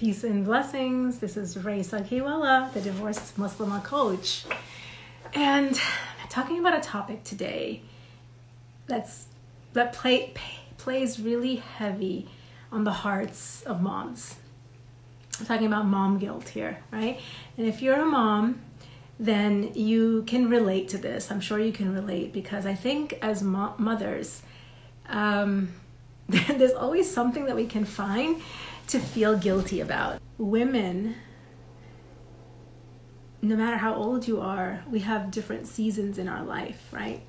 Peace and blessings. This is Rayesa Gheewala, the Divorced Muslimah Coach. And I'm talking about a topic today that plays really heavy on the hearts of moms. I'm talking about mom guilt here, right? And if you're a mom, then you can relate to this. I'm sure you can relate, because I think as mothers, there's always something that we can find to feel guilty about. Women, no matter how old you are, we have different seasons in our life, right?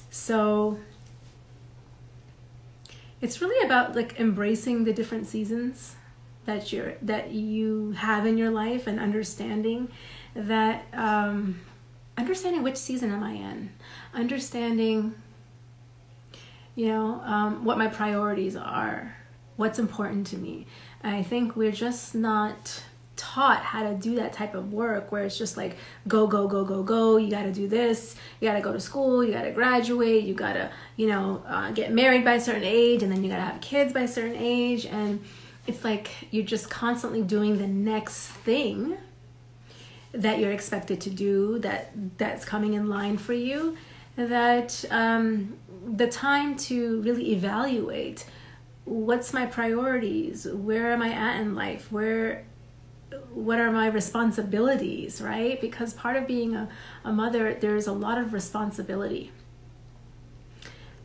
So it's really about like embracing the different seasons that you have in your life, and understanding that understanding which season am I in, understanding what my priorities are, what's important to me. And I think we're just not taught how to do that type of work, where it's just like go, you got to do this, you got to go to school, you got to graduate, you got to get married by a certain age, and then you got to have kids by a certain age. And it's like you're just constantly doing the next thing that you're expected to do, that's coming in line for you, that the time to really evaluate what's my priorities, where am I at in life, what are my responsibilities, right? Because part of being a mother, there's a lot of responsibility.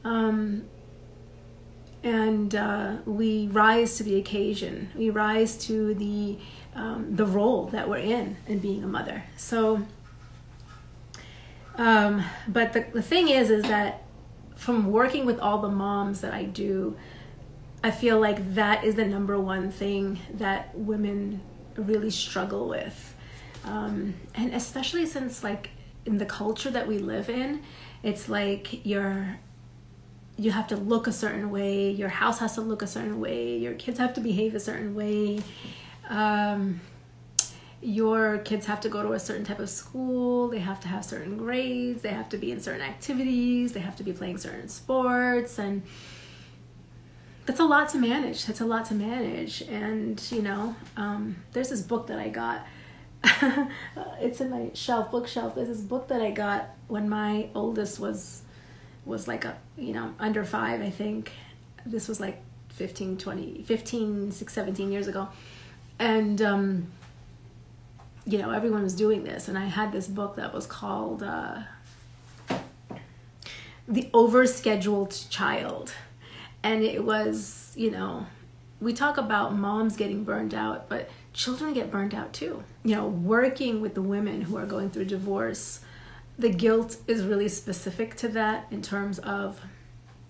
And we rise to the occasion. We rise to the role that we're in being a mother. So, but the thing is that from working with all the moms that I do, I feel like that is the number one thing that women really struggle with. And especially since, like, in the culture that we live in, it's like you have to look a certain way, your house has to look a certain way, your kids have to behave a certain way, your kids have to go to a certain type of school, they have to have certain grades, they have to be in certain activities, they have to be playing certain sports, and that's a lot to manage. And there's this book that I got. It's in my bookshelf. There's this book that I got when my oldest was like under 5, I think. This was like 17 years ago. And everyone was doing this, and I had this book that was called The Overscheduled Child. And it was, we talk about moms getting burned out, but children get burned out too. Working with the women who are going through divorce, the guilt is really specific to that, in terms of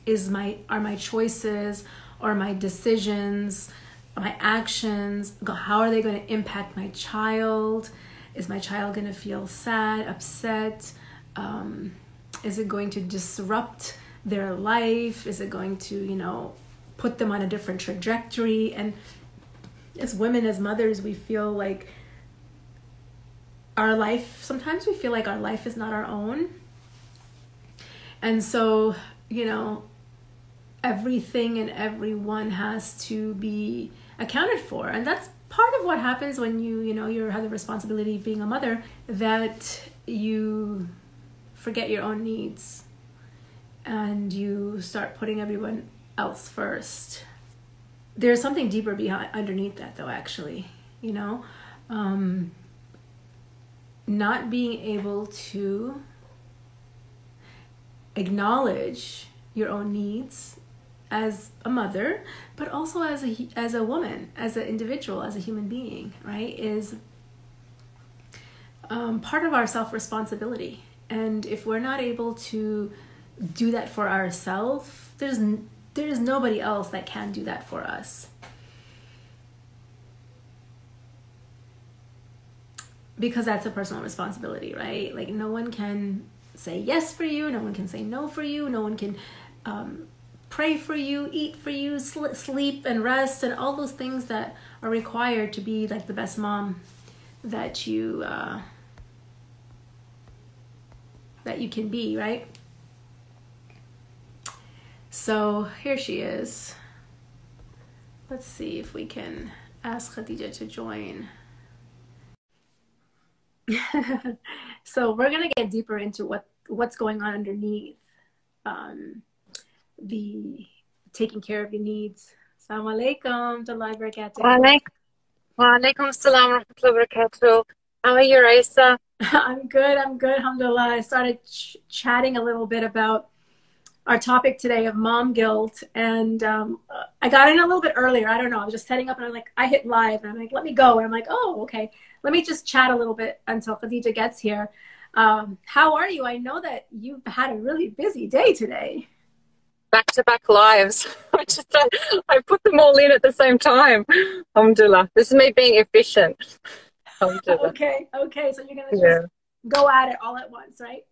are my choices or my decisions, my actions, how are they going to impact my child? Is my child going to feel sad, upset? Is it going to disrupt their life? Is it going to, put them on a different trajectory? And as women, as mothers, we feel like sometimes we feel like our life is not our own. And so, everything and everyone has to be accounted for. And that's part of what happens when you have the responsibility of being a mother, that you forget your own needs and you start putting everyone else first. There's something deeper underneath that, though, actually. Not being able to acknowledge your own needs as a mother, but also as a woman, as an individual, as a human being, right, is part of our self-responsibility. And if we're not able to do that for ourselves, there's nobody else that can do that for us. Because that's a personal responsibility, right? Like, no one can say yes for you, no one can say no for you, no one can pray for you, eat for you, sleep and rest, and all those things that are required to be like the best mom that you can be, right? So here she is. Let's see if we can ask Khadijah to join. So we're gonna get deeper into what's going on underneath the taking care of your needs. Assalamu alaikum, the live barakatuh. Wa alaikum assalam wa rahmatullahi wa barakatuh. How are you, Rayesa? I'm good, alhamdulillah. I started chatting a little bit about our topic today of mom guilt, and I got in a little bit earlier. I don't know, I was just setting up, and I'm like, I hit live, and I'm like, let me go, and I'm like, oh, okay, let me just chat a little bit until Khadijah gets here. How are you? I know that you've had a really busy day today. Back-to-back lives. I put them all in at the same time. Alhamdulillah. This is me being efficient. Alhamdulillah. Okay, so you're gonna just go at it all at once, right?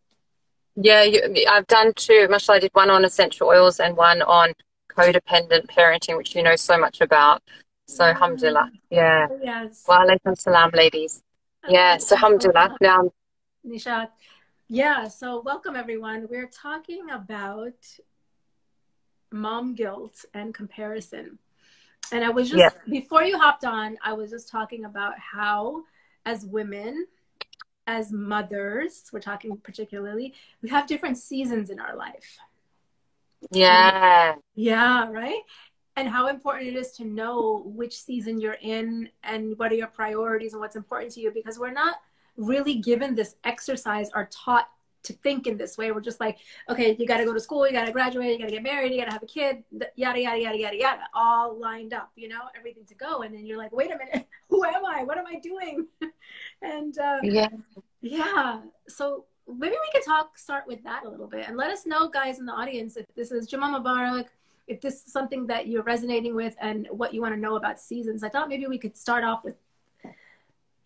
Yeah, I've done two. Mashallah, I did one on essential oils and one on codependent parenting, which you know so much about. So, alhamdulillah. Yeah. Yes. Wa alaikum salam, ladies. Yeah, so alhamdulillah. Now, Nishat. Yeah, so welcome everyone. We're talking about mom guilt and comparison. And I was just, before you hopped on, I was just talking about how, as women, as mothers, we're talking particularly, we have different seasons in our life. Yeah. Yeah, right? And how important it is to know which season you're in and what are your priorities and what's important to you, because we're not really given this exercise or taught to think in this way. We're just like, okay, you got to go to school, you got to graduate, you got to get married, you got to have a kid, yada, yada, yada, yada, yada, all lined up, you know, everything to go. And then you're like, wait a minute, who am I? What am I doing? And yeah. So maybe we could start with that a little bit, and let us know, guys in the audience, if this is Jummah Mubarak, if this is something that you're resonating with and what you want to know about seasons. I thought maybe we could start off with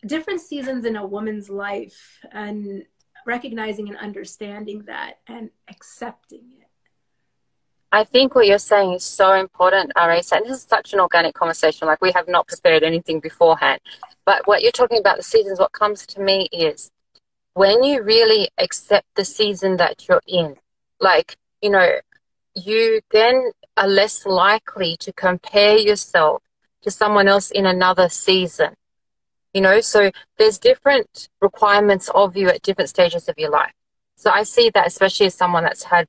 different seasons in a woman's life and recognizing and understanding that and accepting it. I think what you're saying is so important, Rayesa. And this is such an organic conversation. Like, we have not prepared anything beforehand. But what you're talking about, the seasons, what comes to me is when you really accept the season that you're in, like, you know, you then are less likely to compare yourself to someone else in another season. You know, so there's different requirements of you at different stages of your life. So I see that, especially as someone that's had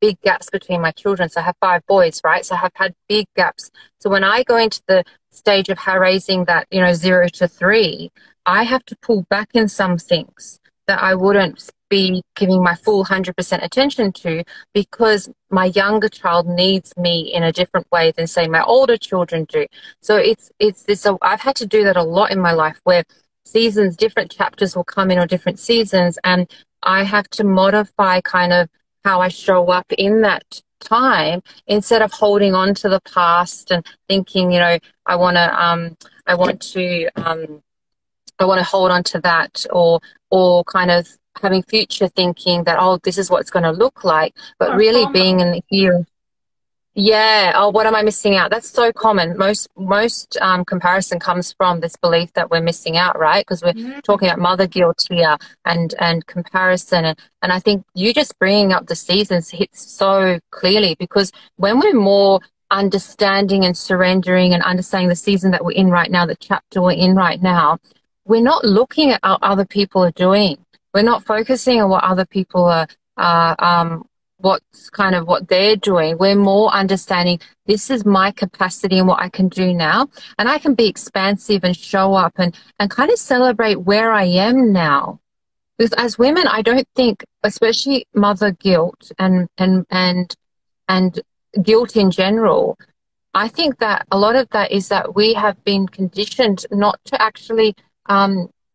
big gaps between my children. So I have 5 boys, right? So I have had big gaps. So when I go into the stage of raising that, you know, 0 to 3, I have to pull back in some things that I wouldn't be giving my full 100% attention to, because my younger child needs me in a different way than, say, my older children do. So it's this, I've had to do that a lot in my life, where seasons, different chapters will come in, or different seasons, and I have to modify kind of how I show up in that time, instead of holding on to the past and thinking, you know, I want to hold on to that, or kind of having future thinking that, oh, this is what it's going to look like, but or really FOMO. being in the here. Yeah. Oh, what am I missing out? That's so common. Most comparison comes from this belief that we're missing out, right? Because we're talking about mother guilt here and comparison. And I think you just bringing up the seasons hits so clearly, because when we're more understanding and surrendering and understanding the season that we're in right now, the chapter we're in right now, we're not looking at what other people are doing. We're not focusing on what other people are, what they're doing. We're more understanding, this is my capacity and what I can do now. And I can be expansive and show up and kind of celebrate where I am now. Because as women, I don't think, especially mother guilt and guilt in general, I think that a lot of that is that we have been conditioned not to actually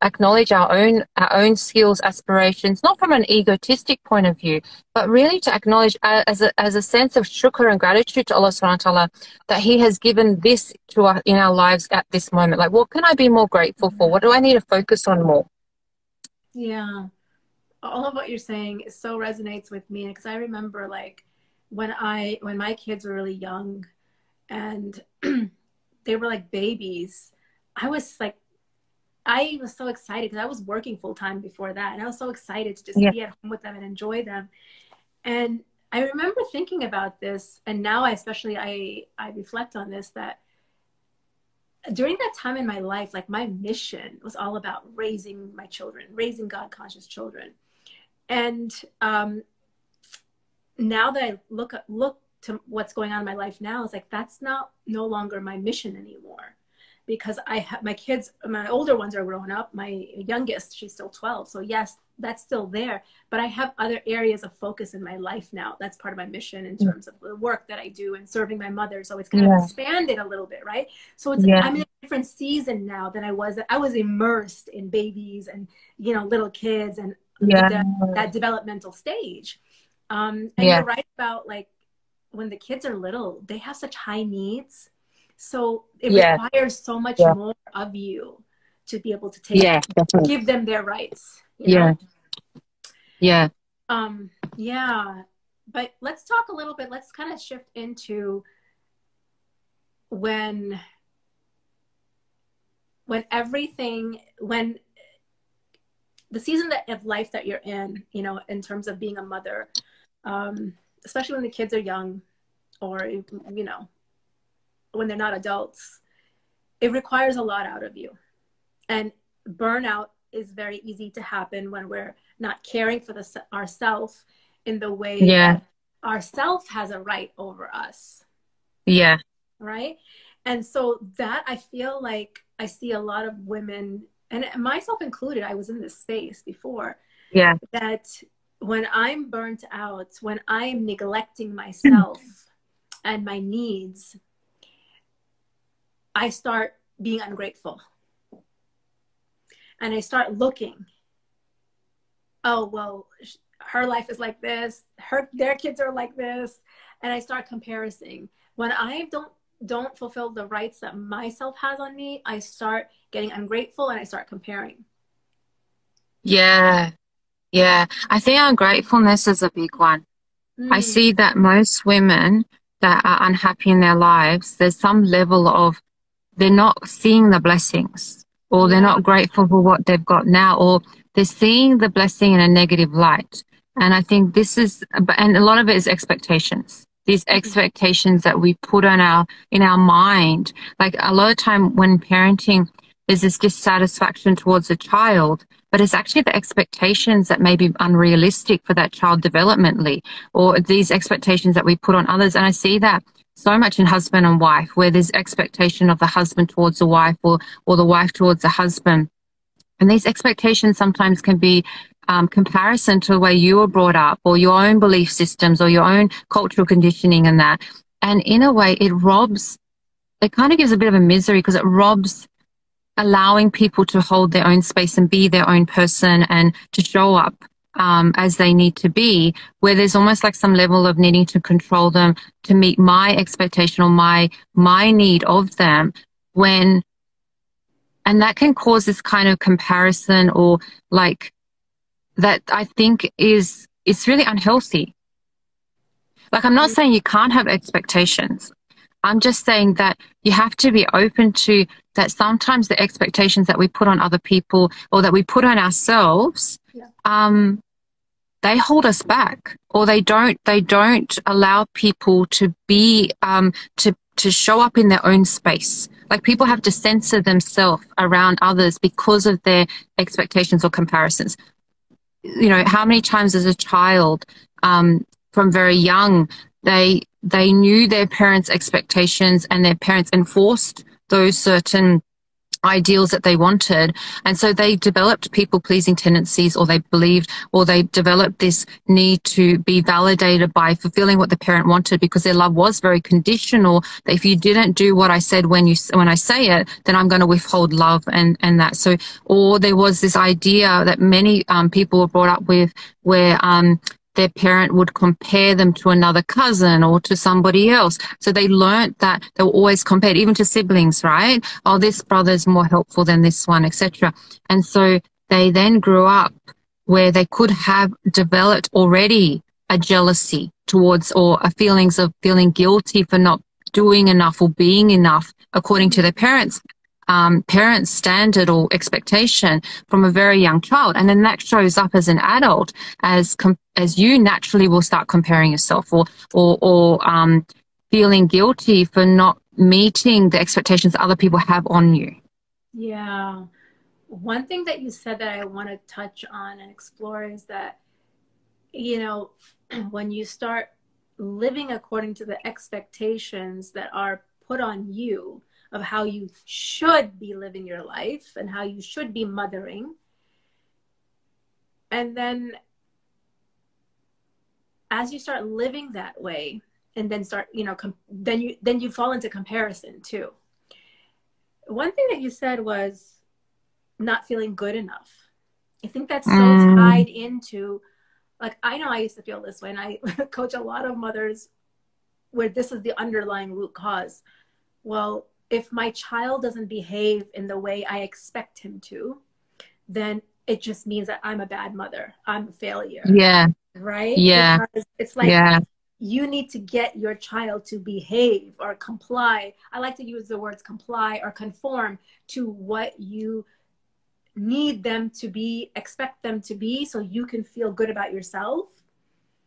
acknowledge our own skills, aspirations, not from an egotistic point of view, but really to acknowledge as a sense of shukr and gratitude to Allah subhanahu wa ta'ala, that He has given this to us in our lives at this moment. Like, what can I be more grateful for? What do I need to focus on more? Yeah. All of what you're saying so resonates with me, because I remember, like, when my kids were really young and they were like babies, I was so excited, because I was working full time before that, and I was so excited to just be at home with them and enjoy them. And I remember thinking about this, and now I reflect on this, that during that time in my life, like my mission was all about raising my children, raising God conscious children. And now that I look to what's going on in my life now, it's like that's no longer my mission anymore, because I have my kids, my older ones are grown up. My youngest, she's still 12. So yes, that's still there, but I have other areas of focus in my life now. That's part of my mission in terms of the work that I do and serving my mother. So it's kind of expanded a little bit, right? So it's, I'm in a different season now than I was. I was immersed in babies and, you know, little kids and that developmental stage. And you're right about like when the kids are little, they have such high needs. So it requires so much more of you to be able to give them their rights. You know? But let's talk a little bit. Let's kind of shift into when the season of life that you're in, you know, in terms of being a mother, especially when the kids are young, or, you know, when they're not adults, it requires a lot out of you. And burnout is very easy to happen when we're not caring for ourself in the way that ourself has a right over us. Yeah. Right? And so that, I feel like I see a lot of women, and myself included, I was in this space before, that when I'm burnt out, when I'm neglecting myself and my needs, I start being ungrateful. And I start looking, oh, well, her life is like this, their kids are like this. And I start comparing. When I don't fulfill the rights that myself has on me, I start getting ungrateful and I start comparing. Yeah. I think ungratefulness is a big one. I see that most women that are unhappy in their lives, there's some level of, they're not seeing the blessings, or they're not grateful for what they've got now, or they're seeing the blessing in a negative light. And I think this is, and a lot of it is expectations. These expectations that we put on in our mind. Like a lot of time when parenting, there's this dissatisfaction towards a child, but it's actually the expectations that may be unrealistic for that child developmentally, or these expectations that we put on others. And I see that so much in husband and wife, where there's expectation of the husband towards the wife, or the wife towards the husband. And these expectations sometimes can be comparison to the way you were brought up, or your own belief systems, or your own cultural conditioning and that. And in a way, it kind of gives a bit of a misery, because it robs allowing people to hold their own space and be their own person and to show up as they need to be, where there's almost like some level of needing to control them to meet my expectation or my need of them, and that can cause this kind of comparison, or like that I think it's really unhealthy. Like, I'm not saying you can't have expectations. I'm just saying that you have to be open to that sometimes the expectations that we put on other people, or that we put on ourselves, they hold us back, or they don't allow people to be, to show up in their own space. Like, people have to censor themselves around others because of their expectations or comparisons. You know, how many times as a child, from very young, they knew their parents' expectations, and their parents enforced those certain ideals that they wanted. And so they developed people-pleasing tendencies, or they developed this need to be validated by fulfilling what the parent wanted, because their love was very conditional, that if you didn't do what I said when I say it, then I'm going to withhold love and that. So, or there was this idea that many people were brought up with, where their parent would compare them to another cousin or to somebody else. So they learned that they were always compared, even to siblings, right? Oh, this brother's more helpful than this one, etc. And so they then grew up where they could have developed already a jealousy towards, or a feelings of feeling guilty for not doing enough or being enough according to their parents' standard or expectation from a very young child. And then that shows up as an adult, as you naturally will start comparing yourself, or feeling guilty for not meeting the expectations other people have on you. Yeah. One thing that you said that I want to touch on and explore is that, you know, when you start living according to the expectations that are put on you of how you should be living your life and how you should be mothering, and then as you start living that way, and then start, you know, then you fall into comparison too. One thing that you said was not feeling good enough. I think that's so tied into, like, I know I used to feel this way, and I coach a lot of mothers where this is the underlying root cause. Well, if my child doesn't behave in the way I expect him to, then it just means that I'm a bad mother. I'm a failure. Yeah. Right? Yeah. Because it's like, you need to get your child to behave or comply. I like to use the words comply or conform to what you need them to be, expect them to be, so you can feel good about yourself.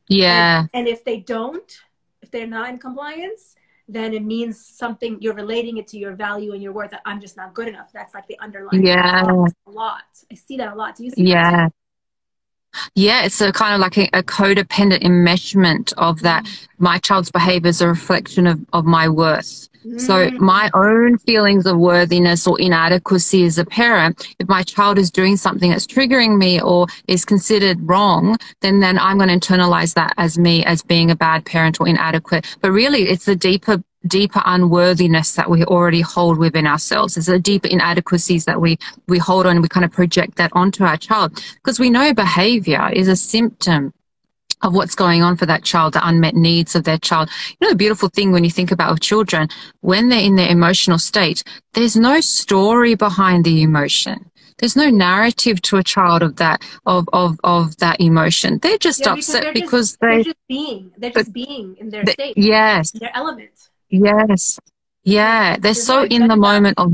Yeah. And if they don't, if they're not in compliance, then it means something, you're relating it to your value and your worth, that I'm just not good enough. That's like the underlying a lot. I see that a lot. Do you see that too? Yeah, it's a kind of like a codependent enmeshment of that. My child's behavior is a reflection of my worth. So my own feelings of worthiness or inadequacy as a parent, if my child is doing something that's triggering me or is considered wrong, then I'm going to internalize that as me as being a bad parent or inadequate. But really, it's the deeper unworthiness that we already hold within ourselves. It's the deeper inadequacies that we hold on, and we kind of project that onto our child, because we know behavior is a symptom of what's going on for that child, the unmet needs of their child. You know, the beautiful thing when you think about children, when they're in their emotional state, there's no story behind the emotion. There's no narrative to a child of that emotion. They're just upset because they're just being in their state. Yes. In their element. Yes. Yeah. They're so in the moment of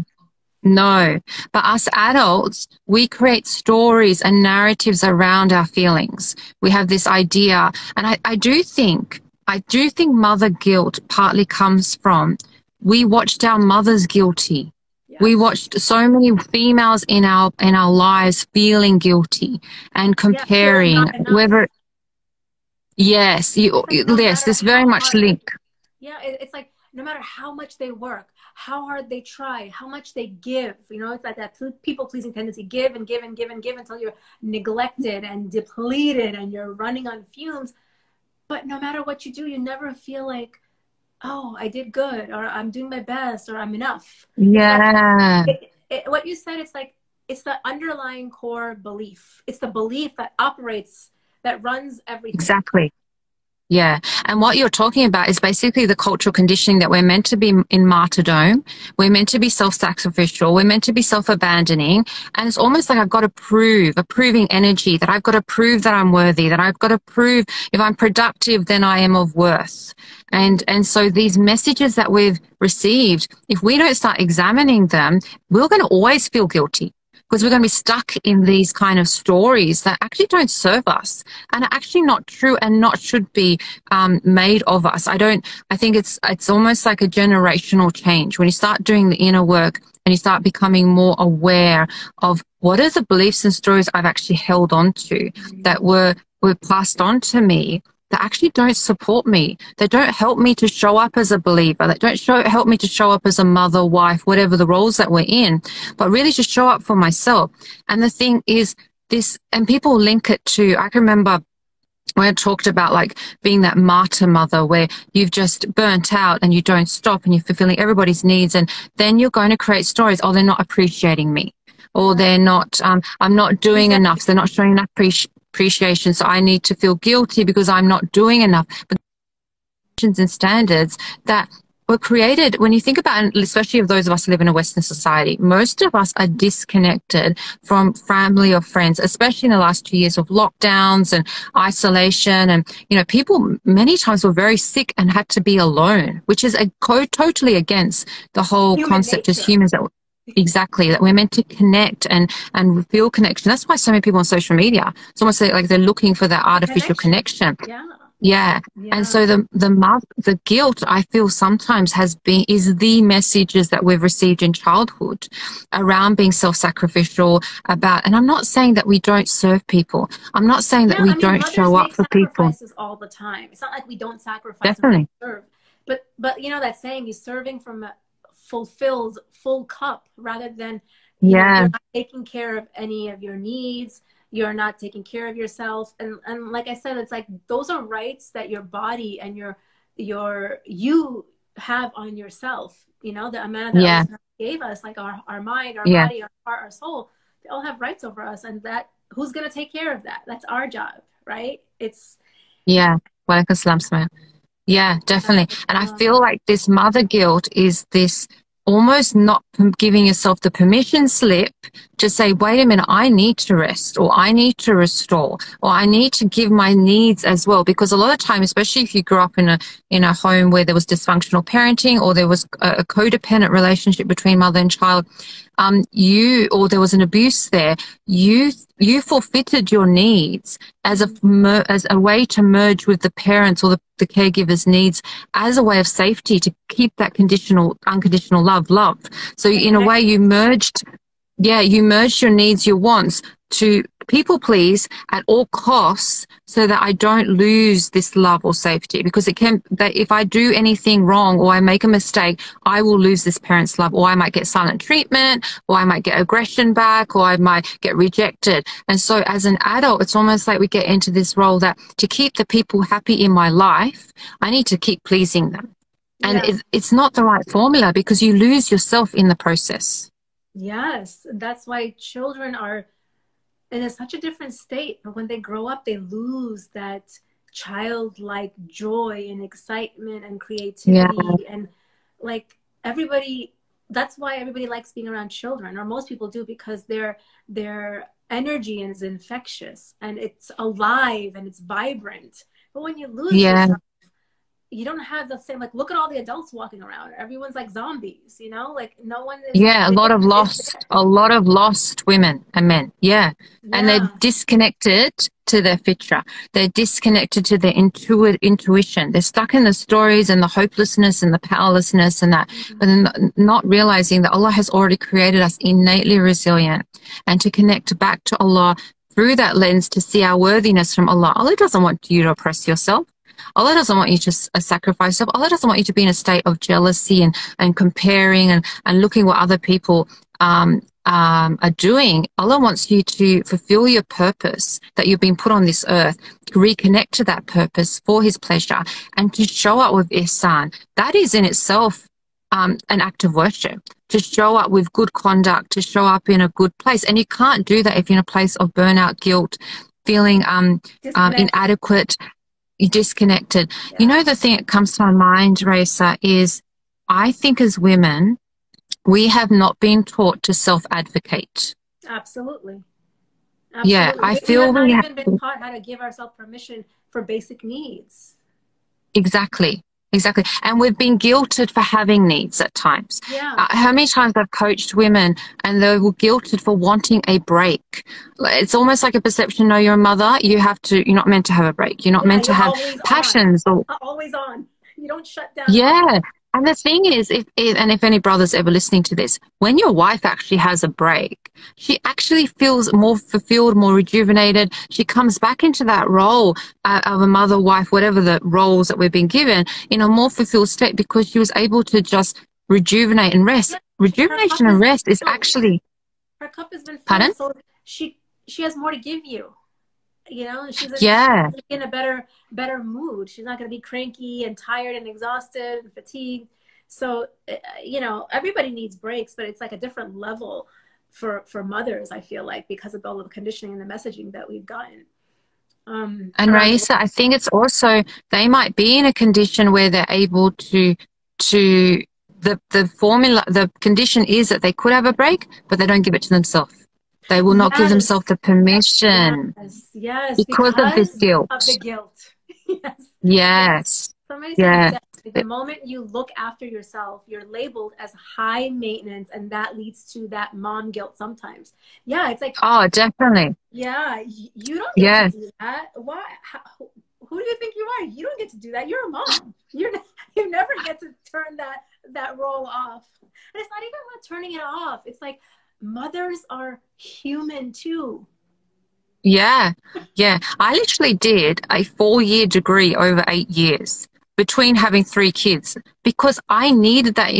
no. But us adults, we create stories and narratives around our feelings. We have this idea. And I do think mother guilt partly comes from, we watched our mothers guilty. Yes. We watched so many females in our lives feeling guilty and comparing whether. Yes. There's very much link. Yeah. It's like, no matter how much they work, how hard they try, how much they give, you know, it's like that people-pleasing tendency, give and give and give and give until you're neglected and depleted and you're running on fumes. But no matter what you do, you never feel like, oh, I did good, or I'm doing my best, or I'm enough. Yeah. What you said, it's like, it's the underlying core belief. It's the belief that operates, that runs everything. Exactly. Yeah. And what you're talking about is basically the cultural conditioning that we're meant to be in martyrdom. We're meant to be self-sacrificial. We're meant to be self-abandoning. And it's almost like I've got to prove, a proving energy, that I've got to prove that I'm worthy, that I've got to prove if I'm productive, then I am of worth. And so these messages that we've received, if we don't start examining them, we're going to always feel guilty. Because we're going to be stuck in these kind of stories that actually don't serve us and are actually not true and not should be made of us. I think it's almost like a generational change. When you start doing the inner work and you start becoming more aware of what are the beliefs and stories I've actually held on to that were passed on to me, that actually don't support me, that don't help me to show up as a believer, that don't help me to show up as a mother, wife, whatever the roles that we're in, but really just show up for myself. And the thing is this, and people link it to, I can remember when I talked about like being that martyr mother where you've just burnt out and you don't stop and you're fulfilling everybody's needs, and then you're going to create stories, oh, they're not appreciating me, or they're not, I'm not doing enough, they're not showing enough appreciation, so I need to feel guilty because I'm not doing enough. But and standards that were created, when you think about it, especially of those of us who live in a Western society, most of us are disconnected from family or friends, especially in the last 2 years of lockdowns and isolation. And, you know, people many times were very sick and had to be alone, which is totally against the whole concept as humans that exactly, that we're meant to connect and feel connection. That's why so many people on social media, it's almost like they're looking for that artificial connection. Yeah. Yeah. And so the guilt I feel sometimes is the messages that we've received in childhood around being self-sacrificial about, and I'm not saying that we don't serve people. I'm not saying that we don't mothers show up make for people. sacrifices all the time. It's not like we don't sacrifice and we Definitely. don't serve. But you know that saying, you're serving from a fulfilled full cup rather than, you know, you're not taking care of any of your needs. You're not taking care of yourself. And like I said, it's like those are rights that your body and you have on yourself. You know, the amount that Allah gave us, like our mind, our body, our heart, our soul, they all have rights over us. And that, who's going to take care of that? That's our job, right? It's Walaikum salam, Sumaya. Yeah, definitely. And I feel like this mother guilt is this almost not giving yourself the permission slip to say, wait a minute, I need to rest, or I need to restore, or I need to give my needs as well. Because a lot of time, especially if you grew up in a home where there was dysfunctional parenting, or there was a codependent relationship between mother and child, or there was an abuse there, you forfeited your needs as a way to merge with the parents or the caregiver's needs, as a way of safety, to keep that unconditional love. So in a way, you merged your needs, your wants, to people please at all costs, so that I don't lose this love or safety. Because if I do anything wrong or I make a mistake, I will lose this parent's love, or I might get silent treatment, or I might get aggression back, or I might get rejected. And so as an adult, it's almost like we get into this role that to keep the people happy in my life, I need to keep pleasing them. And it's not the right formula, because you lose yourself in the process. Yes, that's why children are in such a different state. But when they grow up, they lose that childlike joy and excitement and creativity. And like everybody, that's why everybody likes being around children, or most people do, because their energy is infectious and it's alive and it's vibrant. But when you lose yourself, you don't have the same, like, look at all the adults walking around. Everyone's like zombies, you know, like no one is. A lot of lost women and men. And they're disconnected to their fitra. They're disconnected to their intuition. They're stuck in the stories and the hopelessness and the powerlessness and that, but then not realizing that Allah has already created us innately resilient, and to connect back to Allah through that lens, to see our worthiness from Allah. Allah doesn't want you to oppress yourself. Allah doesn't want you to sacrifice yourself. Allah doesn't want you to be in a state of jealousy and comparing and looking what other people are doing. Allah wants you to fulfill your purpose, that you've been put on this earth, to reconnect to that purpose for His pleasure, and to show up with ihsan. That is in itself an act of worship. To show up with good conduct, to show up in a good place. And you can't do that if you're in a place of burnout, guilt, feeling inadequate, you're disconnected. You know, the thing that comes to my mind, Rayesa, is I think as women, we have not been taught to self-advocate. Absolutely. Yeah, I feel we have not even been taught how to give ourselves permission for basic needs. Exactly. And we've been guilted for having needs at times. How many times I've coached women and they were guilted for wanting a break. It's almost like a perception, no, you're a mother, you're not meant to have a break. You're not meant to have passions. Always on. You don't shut down. And the thing is, if any brothers ever listening to this, when your wife actually has a break, she actually feels more fulfilled, more rejuvenated. She comes back into that role of a mother, wife, whatever the roles that we've been given, in a more fulfilled state, because she was able to just rejuvenate and rest. Rejuvenation and rest is actually... Her cup has been filled, so she has more to give you. You know, she's in a better mood. She's not going to be cranky and tired and exhausted and fatigued. So, you know, everybody needs breaks, but it's like a different level for mothers, I feel like, because of all of the conditioning and the messaging that we've gotten. And Rayesa, I think it's also, they might be in a condition where they're able to the condition is that they could have a break, but they don't give it to themselves. They will not give themselves the permission. Because of this guilt. Of the guilt. Yes. Somebody said that the moment you look after yourself, you're labeled as high maintenance, and that leads to that mom guilt sometimes. It's like, oh, definitely. You don't get to do that. Why? who do you think you are? You don't get to do that. You're a mom. You never get to turn that role off. And it's not even about turning it off. It's like mothers are human too. Yeah. Yeah. I literally did a 4-year degree over 8 years between having 3 kids because I needed that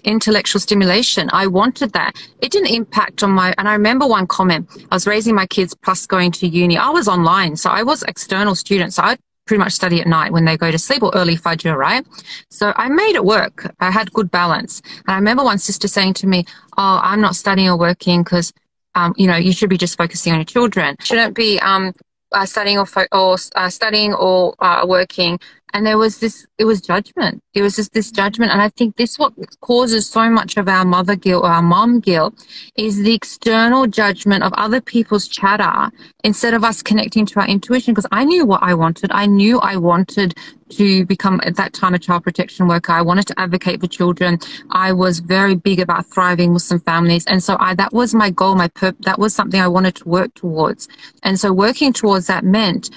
intellectual stimulation. I wanted that. It didn't impact on and I remember one comment. I was raising my kids plus going to uni. I was online, so I was external student. So I pretty much study at night when they go to sleep or early fajr, right? So I made it work. I had good balance. And I remember one sister saying to me, oh, I'm not studying or working because you should be just focusing on your children. Shouldn't be studying or working. And it was judgment. It was just this judgment. And I think this what causes so much of our mother guilt or our mom guilt is the external judgment of other people's chatter instead of us connecting to our intuition. Because I knew what I wanted. I knew I wanted to become at that time a child protection worker. I wanted to advocate for children. I was very big about thriving Muslim families. And so that was my goal, that was something I wanted to work towards. And so working towards that meant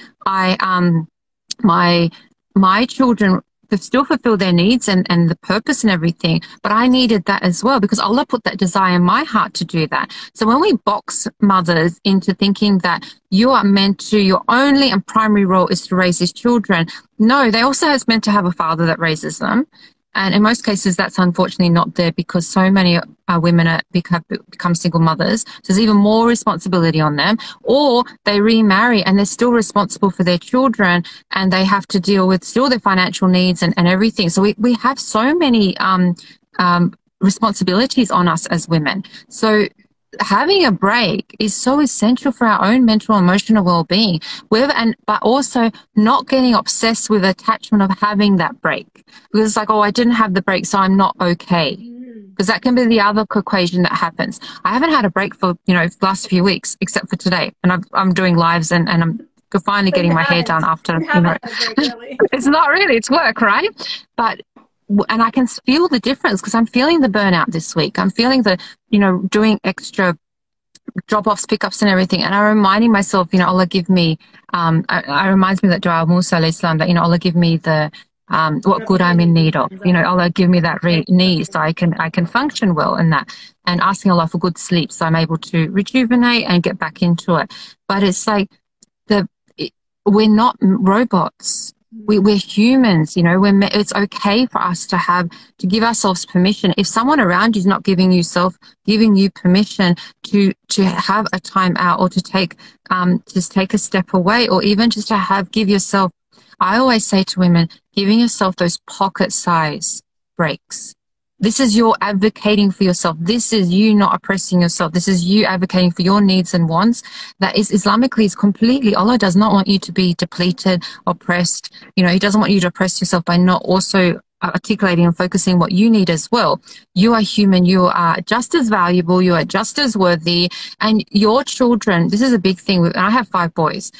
my children still fulfill their needs and the purpose and everything, but I needed that as well because Allah put that desire in my heart to do that. So when we box mothers into thinking that you are meant to, your only and primary role is to raise these children, no, they also are meant to have a father that raises them. And in most cases, that's unfortunately not there because so many women become single mothers. So there's even more responsibility on them. Or they remarry and they're still responsible for their children and they have to deal with still their financial needs and everything. So we have so many responsibilities on us as women. So having a break is so essential for our own mental and emotional well-being, but also not getting obsessed with attachment of having that break because it's like, oh, I didn't have the break, so I'm not okay. Because that can be the other equation that happens. I haven't had a break for the last few weeks except for today, and I'm doing lives and I'm finally getting my hair done after. It's not really, it's work, right? And I can feel the difference because I'm feeling the burnout this week. I'm feeling the, doing extra drop-offs, pickups and everything. And I'm reminding myself, Allah give me, it reminds me that dua of Musa alayhi salam, that, Allah give me the, what good I'm in need of. Allah give me that need so I can function well in that. And asking Allah for good sleep so I'm able to rejuvenate and get back into it. But it's like we're not robots. We're humans, it's okay for us to give ourselves permission. If someone around you is not giving you permission to have a time out or to take a step away or even just to give yourself, I always say to women, giving yourself those pocket size breaks. This is you advocating for yourself. This is you not oppressing yourself. This is you advocating for your needs and wants. That is Islamically is completely, Allah does not want you to be depleted, oppressed. He doesn't want you to oppress yourself by not also articulating and focusing what you need as well. You are human. You are just as valuable. You are just as worthy. And your children, this is a big thing. I have 5 boys.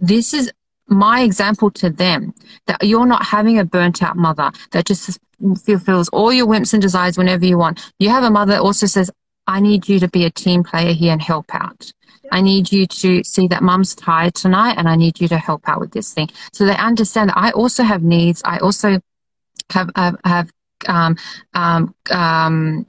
This is my example to them, that you're not having a burnt out mother that just fulfills all your whims and desires whenever you want. You have a mother that also says, I need you to be a team player here and help out. I need you to see that mum's tired tonight and I need you to help out with this thing. So they understand that I also have needs. I also have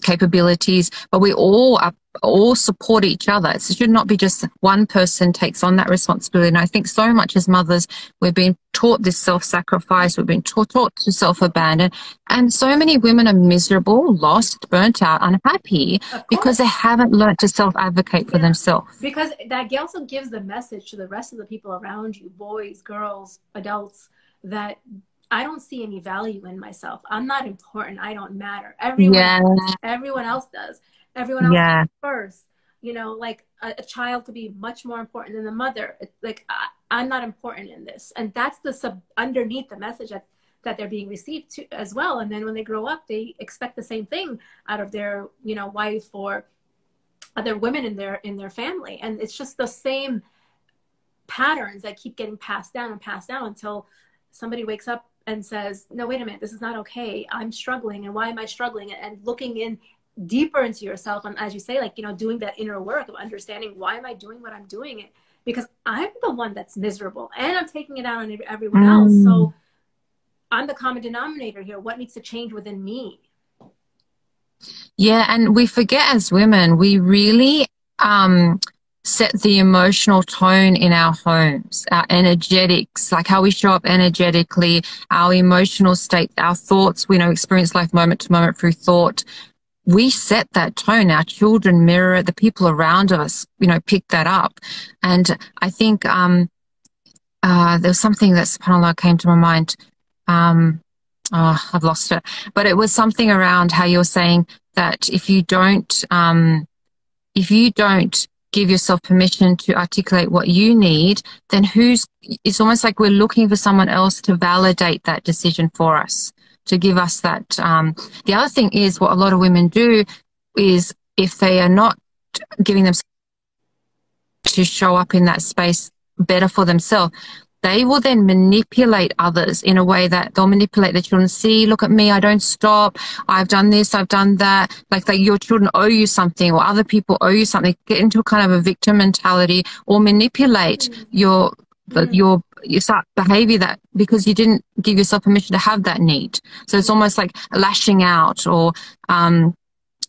capabilities, but we all support each other. It should not be just one person takes on that responsibility. And I think so much as mothers, we've been taught this self-sacrifice, we've been taught to self-abandon, and so many women are miserable, lost, burnt out, unhappy because they haven't learned to self-advocate for themselves. Because that also gives the message to the rest of the people around you, boys, girls, adults, that I don't see any value in myself. I'm not important. I don't matter. Everyone else does. Everyone else comes first. Like a child could be much more important than the mother. Like I'm not important in this. And that's underneath the message that they're being received to as well. And then when they grow up, they expect the same thing out of their, wife or other women in their family. And it's just the same patterns that keep getting passed down until somebody wakes up and says, no, wait a minute, this is not okay. I'm struggling. And why am I struggling? And looking in deeper into yourself. And as you say, like, doing that inner work of understanding, why am I doing what I'm doing? because I'm the one that's miserable and I'm taking it out on everyone else. So I'm the common denominator here. What needs to change within me? Yeah, and we forget as women, we really set the emotional tone in our homes, our energetics, like how we show up energetically, our emotional state, our thoughts, we know, experience life moment to moment through thought. We set that tone. Our children mirror it. The people around us, you know, pick that up. And I think there was something that, subhanAllah, came to my mind. I've lost it. But it was something around how you're saying that if you don't give yourself permission to articulate what you need, then it's almost like we're looking for someone else to validate that decision for us, to give us that. The other thing is, what a lot of women do is, if they are not giving themselves to show up in that space better for themselves, they will then manipulate others in a way that they'll manipulate their children. See, look at me, I don't stop. I've done this, I've done that. Like your children owe you something, or other people owe you something. Get into a kind of a victim mentality, or manipulate your behavior that because you didn't give yourself permission to have that need. So it's almost like lashing out, or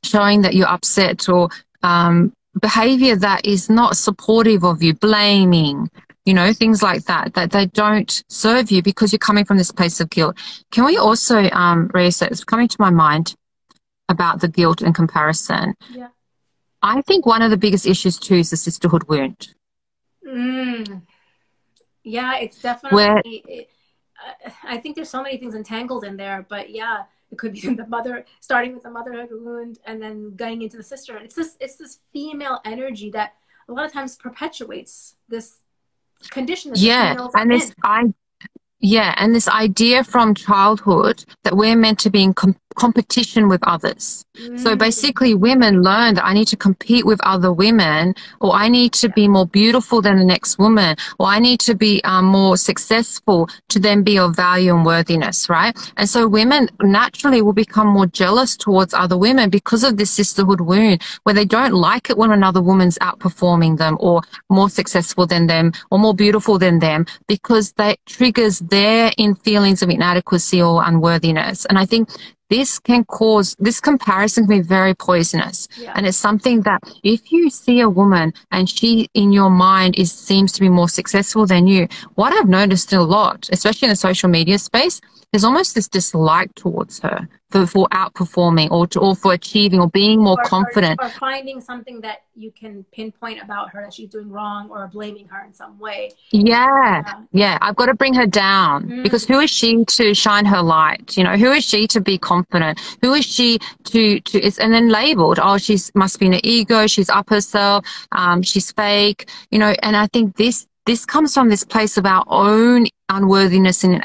showing that you're upset, or behavior that is not supportive of you, blaming, you know, things like that, that they don't serve you because you're coming from this place of guilt. Can we also, Rayesa, it's coming to my mind about the guilt and comparison. Yeah. I think one of the biggest issues too is the sisterhood wound. Yeah, it's definitely, I think there's so many things entangled in there, but yeah, it could be starting with the motherhood wound and then going into the sisterhood. It's this female energy that a lot of times perpetuates this condition that females are in. And this idea from childhood that we're meant to be in competition with others. So basically women learn that I need to compete with other women, or I need to be more beautiful than the next woman, or I need to be more successful to then be of value and worthiness, right? And so women naturally will become more jealous towards other women because of this sisterhood wound, where they don't like it when another woman's outperforming them, or more successful than them, or more beautiful than them, because that triggers their feelings of inadequacy or unworthiness. And I think this comparison can be very poisonous. Yeah. And it's something that if you see a woman and she in your mind seems to be more successful than you, what I've noticed a lot, especially in the social media space, there's almost this dislike towards her for outperforming, or for achieving, or being more confident. Or finding something that you can pinpoint about her that she's doing wrong, or blaming her in some way. Yeah. I've got to bring her down, because who is she to shine her light? You know, who is she to be confident? Who is she and then labeled, oh, must be an ego, she's up herself, she's fake, you know. And I think this comes from this place of our own unworthiness and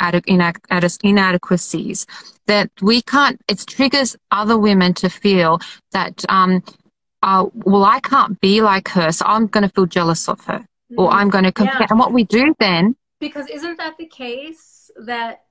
inadequacies, that we can't, it triggers other women to feel that, well, I can't be like her, so I'm going to feel jealous of her, or I'm going to compare. Yeah. And what we do then... Because isn't that the case, that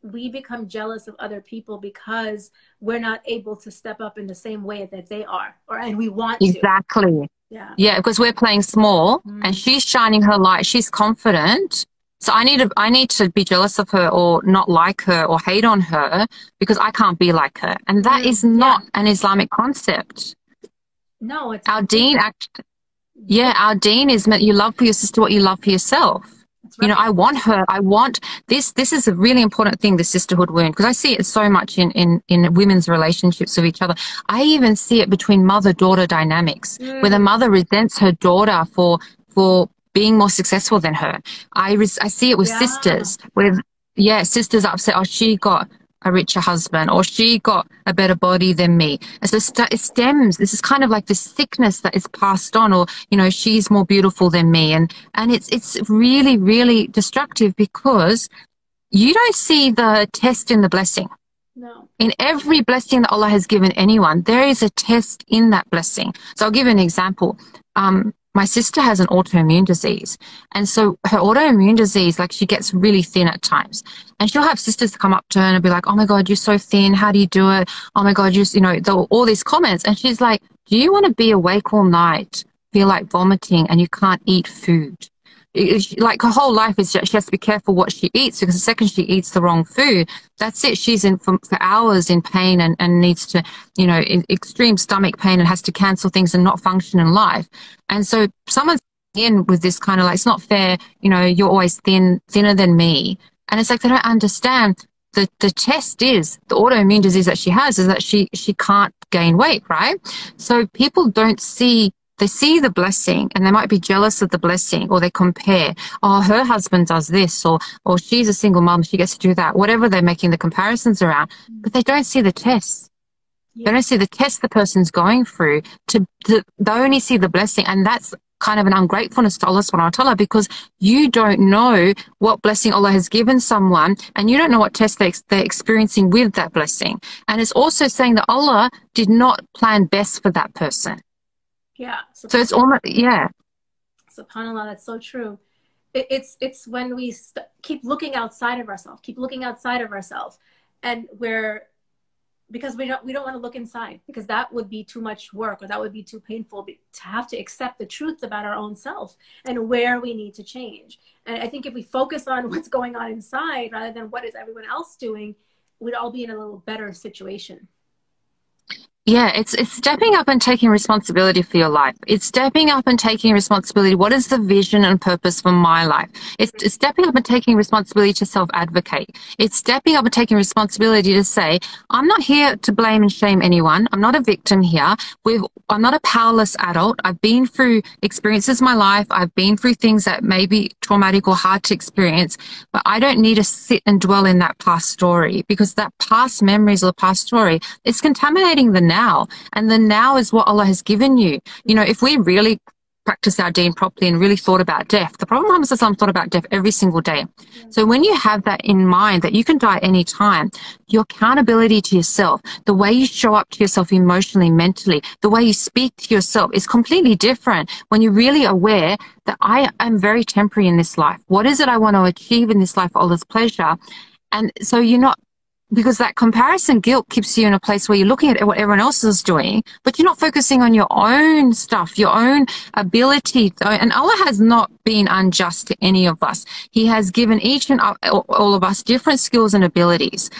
we become jealous of other people because we're not able to step up in the same way that they are, and we want to. Exactly. Yeah, because we're playing small, and she's shining her light. She's confident. So I need to be jealous of her, or not like her, or hate on her because I can't be like her. And that is not an Islamic concept. No, it's our deen. Our deen is meant you love for your sister what you love for yourself. Right. You know, I want this. This is a really important thing, the sisterhood wound, because I see it so much in women's relationships with each other. I even see it between mother-daughter dynamics, where the mother resents her daughter for being more successful than her. I see it with sisters, where sisters are upset, oh, she got a richer husband, or she got a better body than me. And so it stems, this is kind of like this sickness that is passed on, or, you know, she's more beautiful than me. And it's really, really destructive, because you don't see the test in the blessing. No. In every blessing that Allah has given anyone, there is a test in that blessing. So I'll give you an example. My sister has an autoimmune disease. And so her autoimmune disease, like, she gets really thin at times. And she'll have sisters come up to her and be like, oh my God, you're so thin. How do you do it? Oh my God, you know, all these comments. And she's like, do you want to be awake all night, feel like vomiting, and you can't eat food? like her whole life is she has to be careful what she eats, because the second she eats the wrong food, that's it. She's in for hours in pain and needs to, you know, in extreme stomach pain, and has to cancel things and not function in life. And so someone's in with this kind of like, it's not fair, you know, you're always thinner than me. And it's like, they don't understand. The test is, the autoimmune disease that she has is that she can't gain weight, right? So people don't see, they see the blessing and they might be jealous of the blessing, or they compare, oh, her husband does this, or she's a single mom, she gets to do that, whatever they're making the comparisons around, but they don't see the tests. They don't see the test the person's going through. They only see the blessing, and that's kind of an ungratefulness to Allah subhanahu wa ta'ala, because you don't know what blessing Allah has given someone, and you don't know what test they're experiencing with that blessing. And it's also saying that Allah did not plan best for that person. Yeah. So it's almost, yeah. SubhanAllah, that's so true. It's when we keep looking outside of ourselves, and because we don't want to look inside, because that would be too much work, or that would be too painful to have to accept the truth about our own self and where we need to change. And I think if we focus on what's going on inside rather than what is everyone else doing, we'd all be in a little better situation. Yeah, it's stepping up and taking responsibility for your life. It's stepping up and taking responsibility. What is the vision and purpose for my life? It's stepping up and taking responsibility to self-advocate. It's stepping up and taking responsibility to say, I'm not here to blame and shame anyone. I'm not a victim here. I'm not a powerless adult. I've been through experiences in my life. I've been through things that may be traumatic or hard to experience, but I don't need to sit and dwell in that past story, because that past memories or the past story, it's contaminating the now. And the now is what Allah has given you. You know, if we really practice our deen properly and really thought about death, the Prophet Muhammad thought about death every single day. So when you have that in mind, that you can die any time, your accountability to yourself, the way you show up to yourself emotionally, mentally, the way you speak to yourself is completely different when you're really aware that I am very temporary in this life. What is it I want to achieve in this life for Allah's pleasure? And so you're not, because that comparison guilt keeps you in a place where you're looking at what everyone else is doing, but you're not focusing on your own stuff, your own ability. And Allah has not been unjust to any of us. He has given each and all of us different skills and abilities.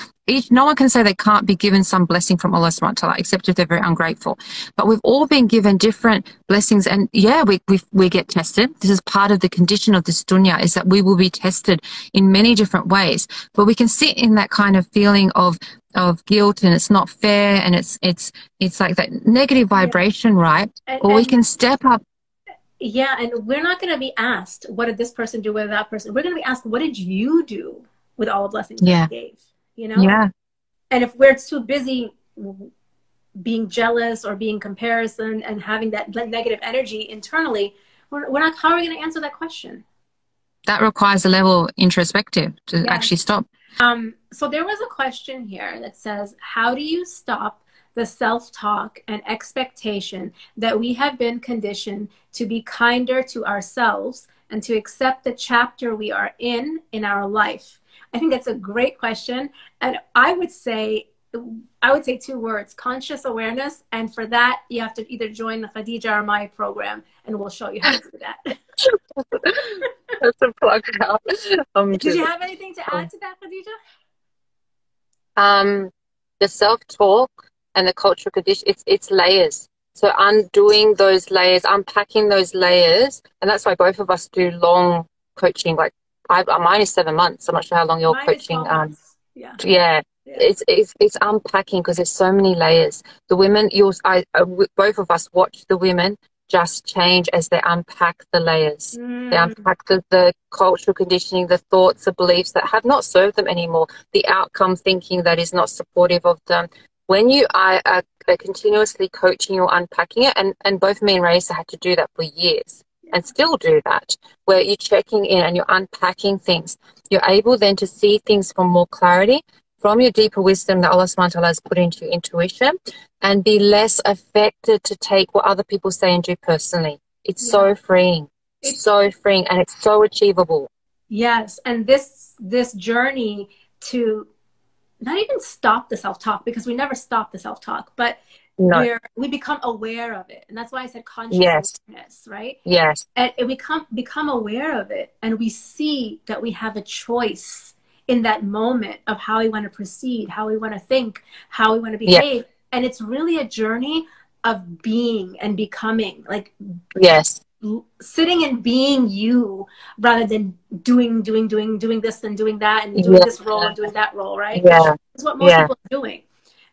No one can say they can't be given some blessing from Allah subhanahu wa ta'ala, except if they're very ungrateful. But we've all been given different blessings, and yeah, we get tested. This is part of the condition of this dunya, is that we will be tested in many different ways. But we can sit in that kind of feeling of guilt, and it's not fair, and it's like that negative vibration, right? Or we can step up. Yeah, and we're not going to be asked, what did this person do with that person? We're going to be asked, what did you do with all the blessings that you gave? You know? Yeah. And if we're too busy being jealous or being comparison and having that negative energy internally, we're not, how are we going to answer that question? That requires a level of introspective to actually stop. So there was a question here that says, how do you stop the self-talk and expectation that we have been conditioned to be kinder to ourselves and to accept the chapter we are in our life? I think that's a great question. And I would say 2 words: conscious awareness. And for that, you have to either join the Khadijah or my program, and we'll show you how to do that. That's a plug now. Did you have anything to add to that, Khadijah? The self-talk and the cultural condition, it's layers. So undoing those layers, unpacking those layers, and that's why both of us do long coaching. Like mine is 7 months. I'm not sure how long you're coaching. Yeah. It's unpacking, because there's so many layers. The women, both of us watch the women just change as they unpack the layers. They unpack the cultural conditioning, the thoughts, the beliefs that have not served them anymore, the outcome thinking that is not supportive of them. When you are continuously coaching or unpacking it, and both me and Rayesa had to do that for years and still do that, where you're checking in and you're unpacking things, you're able then to see things from more clarity, from your deeper wisdom that Allah subhanahu wa ta'ala has put into your intuition, and be less affected to take what other people say and do personally. It's so freeing. It's so freeing, and it's so achievable. Yes, and this journey to not even stop the self-talk, because we never stop the self-talk, but No. we become aware of it. And that's why I said conscious Yes. awareness, right? Yes. And we become aware of it, and we see that we have a choice in that moment of how we want to proceed, how we want to think, how we want to Yeah. behave. And it's really a journey of being and becoming, like Yes. sitting and being you, rather than doing this and doing that and doing Yeah. this role and doing that role, right? Which Yeah. is what most Yeah. people are doing.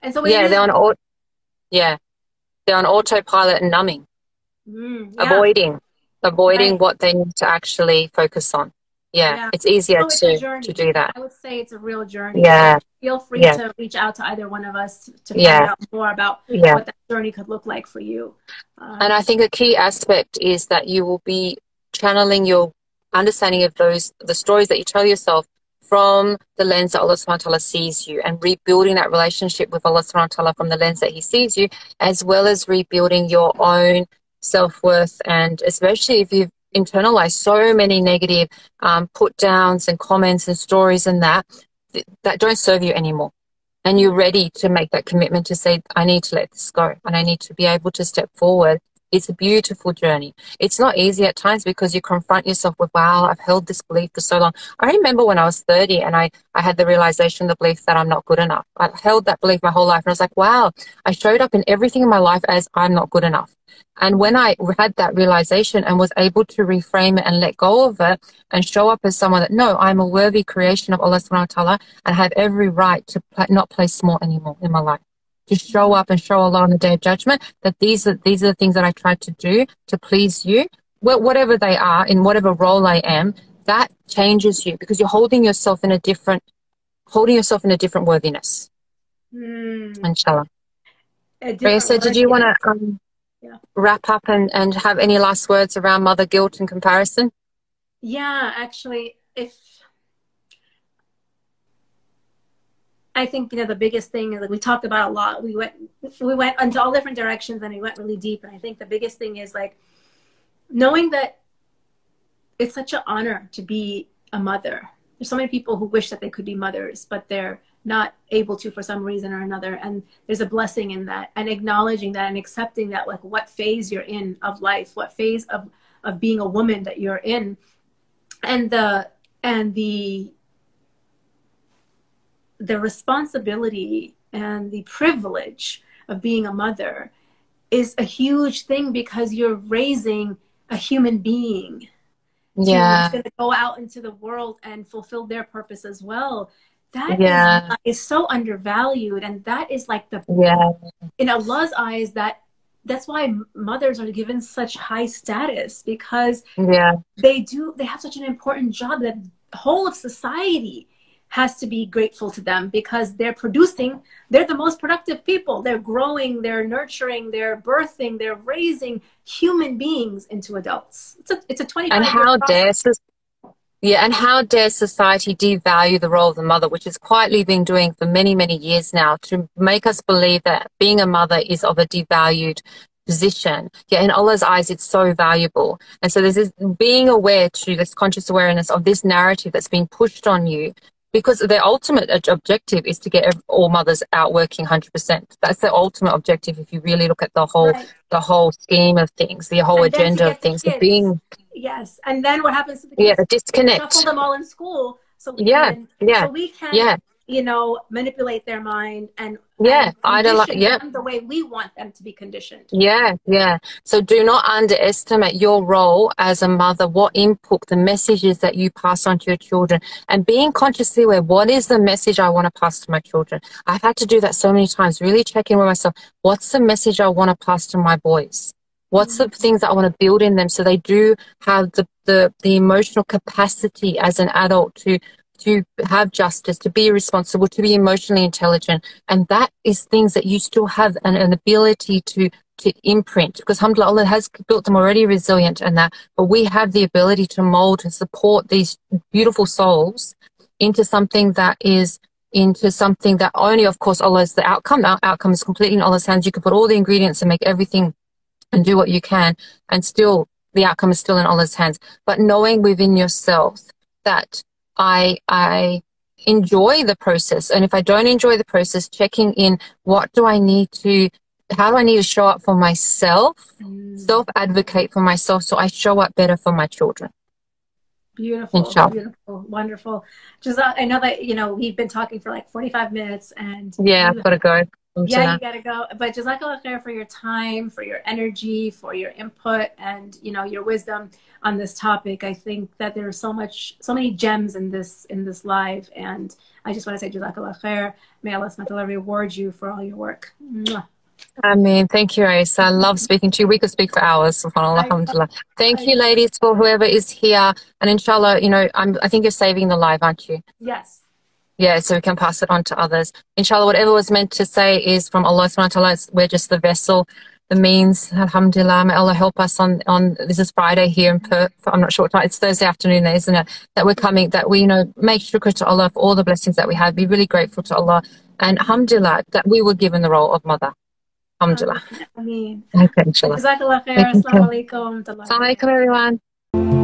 And so it Yeah. is. Yeah. They're on autopilot and numbing, Yeah. avoiding Right. what they need to actually focus on. Yeah. Yeah. It's easier So it's a to journey. do that. I would say it's a real journey. So Yeah. feel free Yeah. to reach out to either one of us to find Yeah. out more about Yeah. what that journey could look like for you. And I think a key aspect is that you will be channeling your understanding of the stories that you tell yourself from the lens that Allah subhanahu wa ta'ala sees you, and rebuilding that relationship with Allah subhanahu wa ta'ala from the lens that He sees you, as well as rebuilding your own self-worth. And especially if you've internalized so many negative put downs and comments and stories and that don't serve you anymore. And you're ready to make that commitment to say, I need to let this go and I need to be able to step forward. It's a beautiful journey. It's not easy at times because you confront yourself with, wow, I've held this belief for so long. I remember when I was 30 and I had the realization, the belief that I'm not good enough. I held that belief my whole life, and I was like, wow, I showed up in everything in my life as I'm not good enough. And when I had that realization and was able to reframe it and let go of it and show up as someone that, no, I'm a worthy creation of Allah subhanahu wa ta'ala and have every right to not play small anymore in my life. To show up and show Allah on the Day of Judgment that these are the things that I tried to do to please you, whatever they are, in whatever role I am, that changes you because you're holding yourself in a different worthiness. Inshallah. Rayesa, did you want to wrap up and have any last words around mother guilt and comparison? Yeah, actually, I think, the biggest thing is, like we talked about a lot, we went into all different directions and we went really deep. And I think the biggest thing is like knowing that it's such an honor to be a mother. There's so many people who wish that they could be mothers, but they're not able to for some reason or another. And there's a blessing in that, and acknowledging that and accepting that, like what phase you're in of life, what phase of being a woman that you're in. And the responsibility and the privilege of being a mother is a huge thing, because you're raising a human being who's going to go out into the world and fulfill their purpose as well. That is so undervalued, and that is like in Allah's eyes, that's why mothers are given such high status, because they have such an important job that the whole of society has to be grateful to them, because they're the most productive people. They're growing, they're nurturing, they're birthing, they're raising human beings into adults. It's a 25-year process. And how dare society devalue the role of the mother, which is quietly been doing for many, many years now, to make us believe that being a mother is of a devalued position. In Allah's eyes, it's so valuable. And so there's this being aware to this conscious awareness of this narrative that's being pushed on you, because their ultimate objective is to get all mothers out working 100%. That's their ultimate objective if you really look at the whole scheme of things, the whole agenda of things. Yes, and then what happens to the kids? The disconnect. Shuffle them all in school, so we can manipulate their mind and condition them the way we want them to be conditioned. So do not underestimate your role as a mother, what input, the messages that you pass on to your children, and being consciously aware, what is the message I want to pass to my children? I've had to do that so many times, really check in with myself. What's the message I want to pass to my boys? What's the things that I want to build in them so they do have the emotional capacity as an adult to have justice, to be responsible, to be emotionally intelligent. And that is things that you still have an ability to imprint, because alhamdulillah, Allah has built them already resilient and that, but we have the ability to mold and support these beautiful souls into something that only, of course, Allah is the outcome. Our outcome is completely in Allah's hands. You can put all the ingredients and make everything and do what you can, and still the outcome is still in Allah's hands. But knowing within yourself that I enjoy the process, and if I don't enjoy the process, checking in, what do I need to how do I need to show up for myself, self-advocate for myself so I show up better for my children. Beautiful, Inshallah. beautiful, wonderful. Giselle, I know that, you know, we've been talking for like 45 minutes and yeah, I've got to go. Yeah, you got to go. But Jazakallah khair for your time, for your energy, for your input, and, you know, your wisdom on this topic. I think that there's so many gems in this live, and I just want to say Jazakallah khair. May Allah subhanahu wa ta'ala reward you for all your work. Mwah. I mean, thank you, Rayesa. I love speaking to you. We could speak for hours. SubhanAllah, alhamdulillah. Thank you, ladies, for whoever is here. And inshallah, you know, I think you're saving the live, aren't you? Yes. Yeah, so we can pass it on to others. Inshallah, whatever was meant to say is from Allah subhanahu wa ta'ala. We're just the vessel, the means. Alhamdulillah, may Allah help us on this is Friday here in Perth. I'm not sure what time. It's Thursday afternoon there, isn't it? That we're coming, that we, you know, make shukr to Allah for all the blessings that we have. Be really grateful to Allah. And alhamdulillah, that we were given the role of mother. Alhamdulillah. Ameen. Okay, inshallah. Jazakallah khair. Assalamu alaikum. Assalamu alaikum, everyone.